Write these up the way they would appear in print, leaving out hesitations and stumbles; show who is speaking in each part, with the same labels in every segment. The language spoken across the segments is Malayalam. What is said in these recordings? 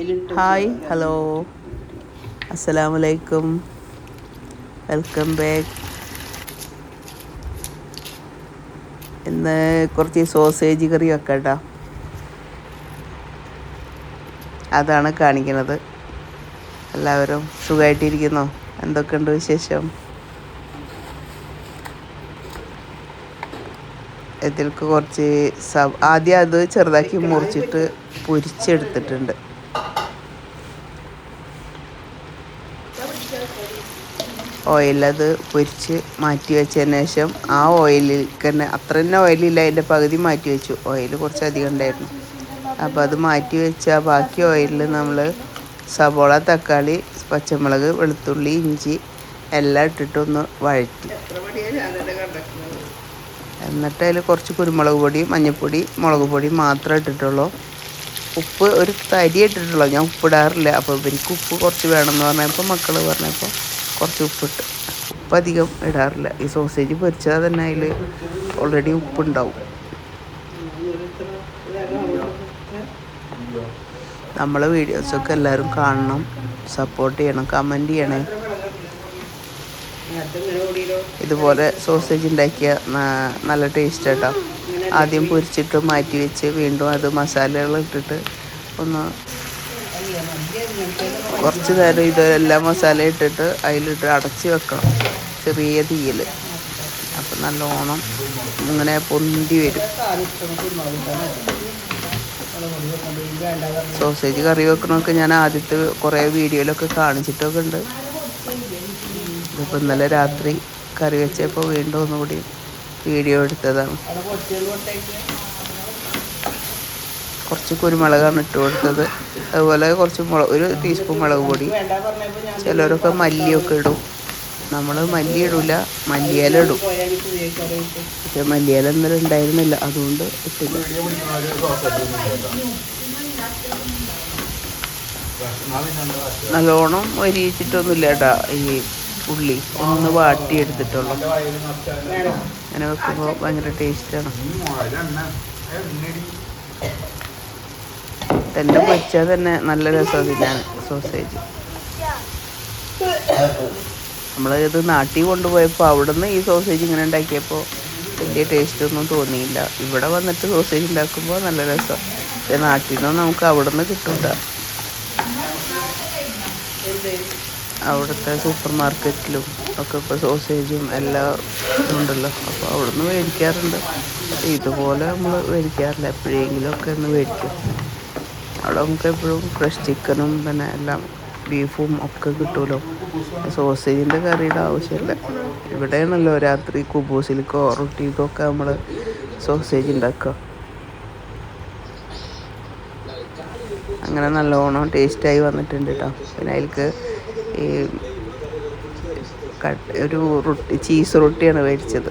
Speaker 1: ഹായ് ഹലോ അസ്സലാമു അലൈക്കും വെൽക്കം ബാക്ക്. ഇന്ന് കുറച്ച് സോസേജ് കറി വെക്കട്ടോ, അതാണ് കാണിക്കുന്നത്. എല്ലാവരും സുഖമായിട്ടിരിക്കുന്നോ? എന്തൊക്കെയുണ്ട് വിശേഷം? ഇതിൽക്ക് കുറച്ച് ആദ്യം അത് ചെറുതാക്കി മുറിച്ചിട്ട് പൊരിച്ചെടുത്തിട്ടുണ്ട്. ഓയിലത് പൊരിച്ച് മാറ്റി വെച്ചതിന് ശേഷം ആ ഓയിലിലേക്ക് തന്നെ അത്ര തന്നെ ഓയിലില്ല, അതിൻ്റെ പകുതി മാറ്റി വെച്ചു. ഓയിൽ കുറച്ച് അധികം ഉണ്ടായിരുന്നു. അപ്പോൾ അത് മാറ്റി വെച്ച ബാക്കി ഓയിലിൽ നമ്മൾ സവോള, തക്കാളി, പച്ചമുളക്, വെളുത്തുള്ളി, ഇഞ്ചി എല്ലാം ഇട്ടിട്ടൊന്ന് വഴറ്റി. എന്നിട്ട് അതിൽ കുറച്ച് കുരുമുളക് പൊടി, മഞ്ഞൾപ്പൊടി, മുളക് പൊടി മാത്രമേ ഇട്ടിട്ടുള്ളൂ. ഉപ്പ് ഒരു തരി ഇട്ടിട്ടുള്ളൂ, ഞാൻ ഉപ്പിടാറില്ല. അപ്പോൾ എനിക്ക് ഉപ്പ് കുറച്ച് വേണമെന്ന് പറഞ്ഞപ്പോൾ മക്കൾ പറഞ്ഞപ്പോൾ കുറച്ച് ഉപ്പിട്ട്. ഉപ്പ് അധികം ഇടാറില്ല. ഈ സോസേജ് പൊരിച്ചാൽ തന്നെ അതിൽ ഓൾറെഡി ഉപ്പുണ്ടാവും. നമ്മളെ വീഡിയോസൊക്കെ എല്ലാവരും കാണണം, സപ്പോർട്ട് ചെയ്യണം, കമൻറ്റ് ചെയ്യണേ. ഇതുപോലെ സോസേജ് ഉണ്ടാക്കിയ നല്ല ടേസ്റ്റ് കേട്ടോ. ആദ്യം പൊരിച്ചിട്ട് മാറ്റി വെച്ച് വീണ്ടും അത് മസാലകൾ ഇട്ടിട്ട് ഒന്ന് കുറച്ച് നേരം ഇതെല്ലാം മസാല ഇട്ടിട്ട് അതിലിട്ട് അടച്ച് വെക്കണം, ചെറിയ തീയിൽ. അപ്പം നല്ലോണം ഇങ്ങനെ പൊന്തി വരും. സോസേജ് കറി വെക്കണമൊക്കെ ഞാൻ ആദ്യത്തെ കുറേ വീഡിയോയിലൊക്കെ കാണിച്ചിട്ടൊക്കെ ഉണ്ട്. ഇതിപ്പോൾ ഇന്നലെ രാത്രി കറി വെച്ചപ്പോൾ വീണ്ടും ഒന്നുകൂടി വീഡിയോ എടുത്തതാണ്. കുറച്ച് കുരുമുളകാണ് ഇട്ട് കൊടുത്തത്. അതുപോലെ കുറച്ച് ഒരു ടീസ്പൂൺ മുളക് പൊടി. ചിലരൊക്കെ മല്ലിയൊക്കെ ഇടും. നമ്മൾ മല്ലി ഇടില്ല, മല്ലിയില ഇടും. പക്ഷെ മല്ലിയില ഇന്നലെ ഉണ്ടായിരുന്നില്ല, അതുകൊണ്ട് ഇട്ടില്ല. നല്ലോണം വരിയിച്ചിട്ടൊന്നുമില്ല കേട്ടോ. ഈ ഉള്ളി ഒന്ന് വാട്ടിയെടുത്തിട്ടുള്ളൂ. അങ്ങനെ വെക്കുമ്പോൾ ഭയങ്കര ടേസ്റ്റാണ്. തന്നെ പൊരിച്ചാൽ തന്നെ നല്ല രസമാണ് തിന്നാൻ സോസേജ്. നമ്മൾ ഇത് നാട്ടിൽ കൊണ്ടുപോയപ്പോൾ അവിടെ നിന്ന് ഈ സോസേജ് ഇങ്ങനെ ഉണ്ടാക്കിയപ്പോൾ വലിയ ടേസ്റ്റൊന്നും തോന്നിയില്ല. ഇവിടെ വന്നിട്ട് സോസേജ് ഉണ്ടാക്കുമ്പോൾ നല്ല രസം. പക്ഷേ നാട്ടിൽ നിന്ന് നമുക്ക് അവിടെ നിന്ന് കിട്ടില്ല. അവിടുത്തെ സൂപ്പർ മാർക്കറ്റിലും ഒക്കെ ഇപ്പോൾ സോസേജും എല്ലാം ഉണ്ടല്ലോ. അപ്പോൾ അവിടെ നിന്ന് മേടിക്കാറുണ്ട്. ഇതുപോലെ നമ്മൾ മേടിക്കാറില്ല, എപ്പോഴെങ്കിലും ഒക്കെ ഒന്ന് മേടിക്കും. അവിടെ നമുക്ക് എപ്പോഴും ഫ്രഷ് ചിക്കനും പിന്നെ എല്ലാം ബീഫും ഒക്കെ കിട്ടുമല്ലോ. സോസേജിൻ്റെ കറിയുടെ ആവശ്യമില്ല. ഇവിടെയാണല്ലോ രാത്രി കുബൂസിലേക്കോ റൊട്ടിക്കൊക്കെ നമ്മൾ സോസേജ് ഉണ്ടാക്കുക. അങ്ങനെ നല്ലോണം ടേസ്റ്റായി വന്നിട്ടുണ്ട് കേട്ടോ. പിന്നെ അതിലേക്ക് ഈ ഒരു റൊട്ടി, ചീസ് റൊട്ടിയാണ് മേടിച്ചത്.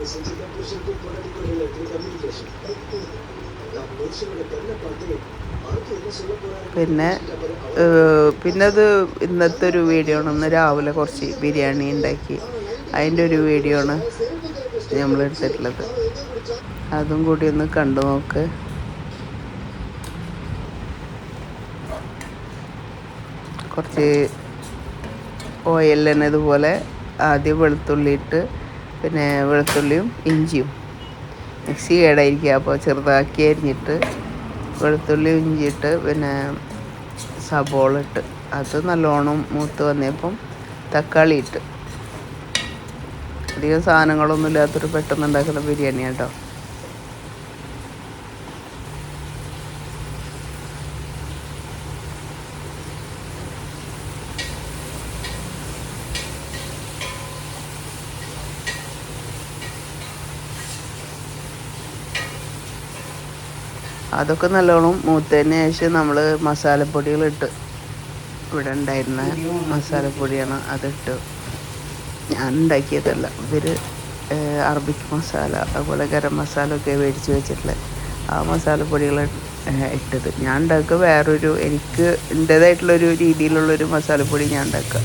Speaker 1: പിന്നെ അത് ഇന്നത്തെ ഒരു വീഡിയോ ആണ്. ഇന്ന് രാവിലെ കുറച്ച് ബിരിയാണി ഉണ്ടാക്കി, അതിൻ്റെ ഒരു വീഡിയോ ആണ് നമ്മൾ എടുത്തിട്ടുള്ളത്. അതും കൂടി ഒന്ന് കണ്ടു നോക്ക്. കുറച്ച് ഓയിൽ തന്നെ ഇതുപോലെ ആദ്യം വെളുത്തുള്ളി ഇട്ട്, പിന്നെ വെളുത്തുള്ളിയും ഇഞ്ചിയും മിക്സി കേടായിരിക്കുക, അപ്പോൾ ചെറുതാക്കി അരിഞ്ഞിട്ട് വെളുത്തുള്ളി ഇഞ്ചിയിട്ട് പിന്നെ സബോള ഇട്ട് അത് നല്ലോണം മൂത്ത് വന്നപ്പം തക്കാളി ഇട്ട്. അധികം സാധനങ്ങളൊന്നും ഇല്ലാത്തൊരു പെട്ടെന്ന് ഉണ്ടാക്കുന്ന ബിരിയാണി കേട്ടോ. അതൊക്കെ നല്ലോണം മൂത്തതിന് ശേഷം നമ്മൾ മസാലപ്പൊടികളിട്ട്, ഇവിടെ ഉണ്ടായിരുന്ന മസാലപ്പൊടിയാണ് അതിട്ട്. ഞാൻ ഉണ്ടാക്കിയതല്ല, ഇവർ അറബിക് മസാല അതുപോലെ ഗരം മസാല ഒക്കെ മേടിച്ച് വെച്ചിട്ടുള്ള ആ മസാലപ്പൊടികൾ ഇട്ടത്. ഞാൻ ഉണ്ടാക്കുക വേറൊരു, എനിക്ക് എൻ്റേതായിട്ടുള്ളൊരു രീതിയിലുള്ളൊരു മസാലപ്പൊടി ഞാൻ ഉണ്ടാക്കുക.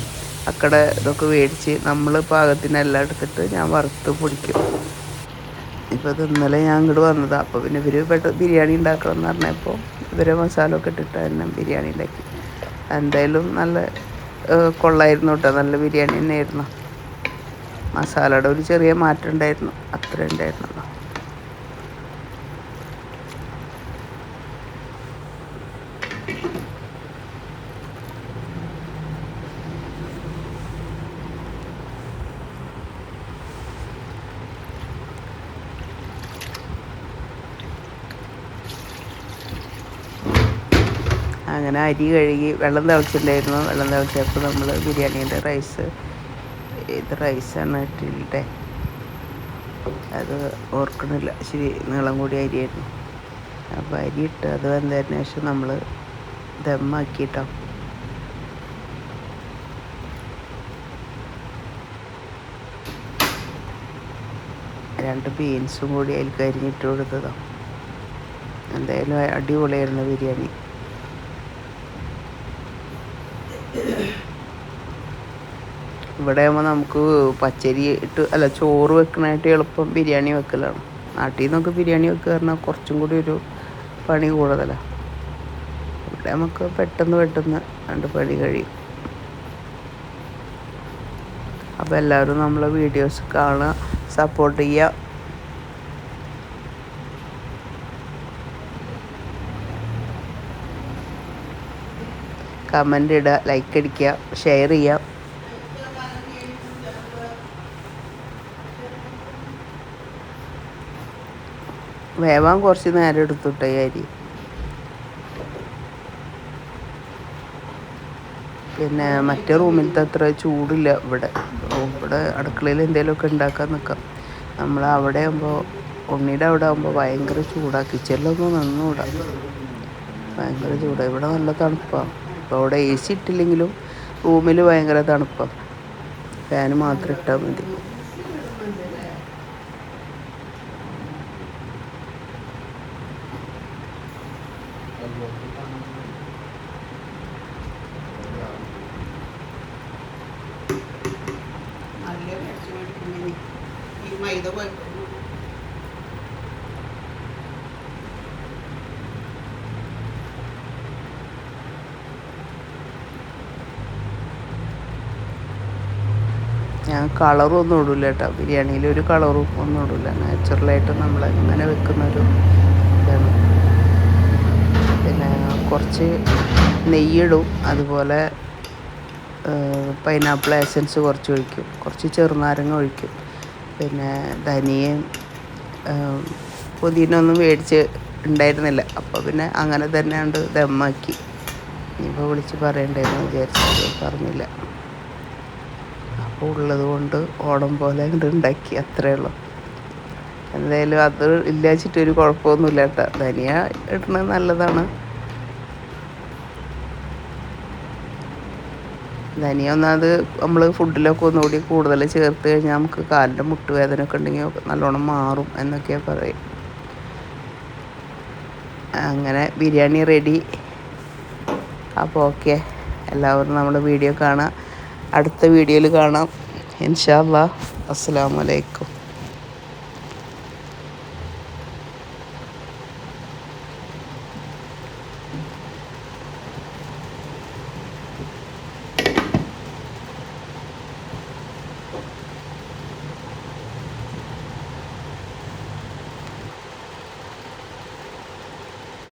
Speaker 1: അക്കടെ ഇതൊക്കെ മേടിച്ച് നമ്മൾ പാകത്തിനെല്ലാം എടുത്തിട്ട് ഞാൻ വറുത്ത് പൊടിക്കും. ഇപ്പോൾ ഇത് ഇന്നലെ ഞാൻ ഇങ്ങോട്ട് വന്നതാണ്. അപ്പോൾ പിന്നെ ഇവർ ബിരിയാണി ഉണ്ടാക്കണം എന്ന് പറഞ്ഞപ്പോൾ ഇവരെ മസാല ഒക്കെ ഇട്ടിട്ട് തന്നെ ബിരിയാണി ഉണ്ടാക്കി. എന്തായാലും നല്ല കൊള്ളായിരുന്നു കേട്ടോ. നല്ല ബിരിയാണി തന്നെയായിരുന്നു. മസാലയുടെ ഒരു ചെറിയ മാറ്റം ഉണ്ടായിരുന്നു, അത്ര ഉണ്ടായിരുന്നുള്ളൂ. അങ്ങനെ അരി കഴുകി വെള്ളം തിളച്ചിട്ടുണ്ടായിരുന്നു. വെള്ളം തിളച്ചപ്പോൾ നമ്മൾ ബിരിയാണീൻ്റെ റൈസ്, ഇത് റൈസാണ് ഇട്ടിട്ടെ, അത് ഓർക്കണില്ല, ശരി നീളം കൂടി അരിയായിരുന്നു. അപ്പോൾ അരി ഇട്ട് അത് വെന്തതിന് ശേഷം നമ്മൾ ദമ്മാക്കിയിട്ടോ. 2 ബീൻസും കൂടി അതിൽ കരിഞ്ഞിട്ട് കൊടുത്തതാണ്. എന്തായാലും അടിപൊളിയായിരുന്നു ബിരിയാണി. ഇവിടെ ആകുമ്പോൾ നമുക്ക് പച്ചരി ഇട്ട് ചോറ് വെക്കണായിട്ട് എളുപ്പം ബിരിയാണി വെക്കലാണ്. നാട്ടിൽ നിന്നൊക്കെ ബിരിയാണി വെക്കുക പറഞ്ഞാൽ കുറച്ചും കൂടി ഒരു പണി കൂടുതലാണ്. ഇവിടെ നമുക്ക് പെട്ടെന്ന് 2 പണി കഴിയും. അപ്പോൾ എല്ലാവരും നമ്മളെ വീഡിയോസ് കാണുക, സപ്പോർട്ട് ചെയ്യുക. കമൻ്റ് ഇടുക, ലൈക്ക് അടിക്കുക, ഷെയർ ചെയ്യുക. വേവാൻ കുറച്ച് നേരം എടുത്തുട്ടെ അരി. പിന്നെ മറ്റേ റൂമിലത്തെ അത്ര ചൂടില്ല. ഇവിടെ അടുക്കളയിൽ എന്തെങ്കിലുമൊക്കെ ഉണ്ടാക്കാൻ നിൽക്കാം. നമ്മൾ അവിടെ ആകുമ്പോൾ, ഉണ്ണിയുടെ അവിടെ ആകുമ്പോൾ ഭയങ്കര ചൂടാണ്. കിച്ചണിലൊന്നും നിന്നുകൂടാ, ഭയങ്കര ചൂടാണ്. ഇവിടെ നല്ല തണുപ്പാണ്. അപ്പോൾ അവിടെ AC ഇട്ടില്ലെങ്കിലും റൂമിൽ ഭയങ്കര തണുപ്പാണ്. ഫാന് മാത്രം ഇട്ടാൽ മതി. ഞാൻ കളറും ഒന്നും ഇടില്ല കേട്ടോ. ബിരിയാണിയിൽ ഒരു കളറും ഒന്നും ഇടില്ല. നാച്ചുറലായിട്ട് നമ്മൾ ഇങ്ങനെ വെക്കുന്നൊരു ഇതാണ്. പിന്നെ കുറച്ച് നെയ്യിടും, അതുപോലെ പൈനാപ്പിൾ എസൻസ് കുറച്ച് ഒഴിക്കും, കുറച്ച് ചെറുനാരങ്ങ ഒഴിക്കും. പിന്നെ ധനിയയും പുതിന ഒന്നും മേടിച്ച് ഉണ്ടായിരുന്നില്ല. അപ്പോൾ പിന്നെ അങ്ങനെ തന്നെ ദമ്മാക്കി. ഇനിയിപ്പോൾ വിളിച്ച് പറയണ്ടായിരുന്നു വിചാരിച്ചത്, പറഞ്ഞില്ല. അപ്പോൾ ഉള്ളത് കൊണ്ട് ഓണം പോലെ ഉണ്ടാക്കി, അത്രേ ഉള്ളൂ. എന്തായാലും അത് ഇല്ലാച്ചിട്ടൊരു കുഴപ്പമൊന്നുമില്ല കേട്ടോ. ധനിയ ഇടുന്നത് നല്ലതാണ്. ധനിയ ഒന്നത് നമ്മൾ ഫുഡിലൊക്കെ ഒന്നുകൂടി കൂടുതൽ ചേർത്ത് കഴിഞ്ഞാൽ നമുക്ക് കാലിൻ്റെ മുട്ടുവേദന ഒക്കെ ഉണ്ടെങ്കിൽ നല്ലോണം മാറും എന്നൊക്കെയാണ് പറയും. അങ്ങനെ ബിരിയാണി റെഡി. അപ്പോൾ ഓക്കെ, എല്ലാവരും നമ്മുടെ വീഡിയോ കാണാം. അടുത്ത വീഡിയോയിൽ കാണാം ഇൻഷാ അല്ലാഹ്. അസ്സലാമു അലൈക്കും.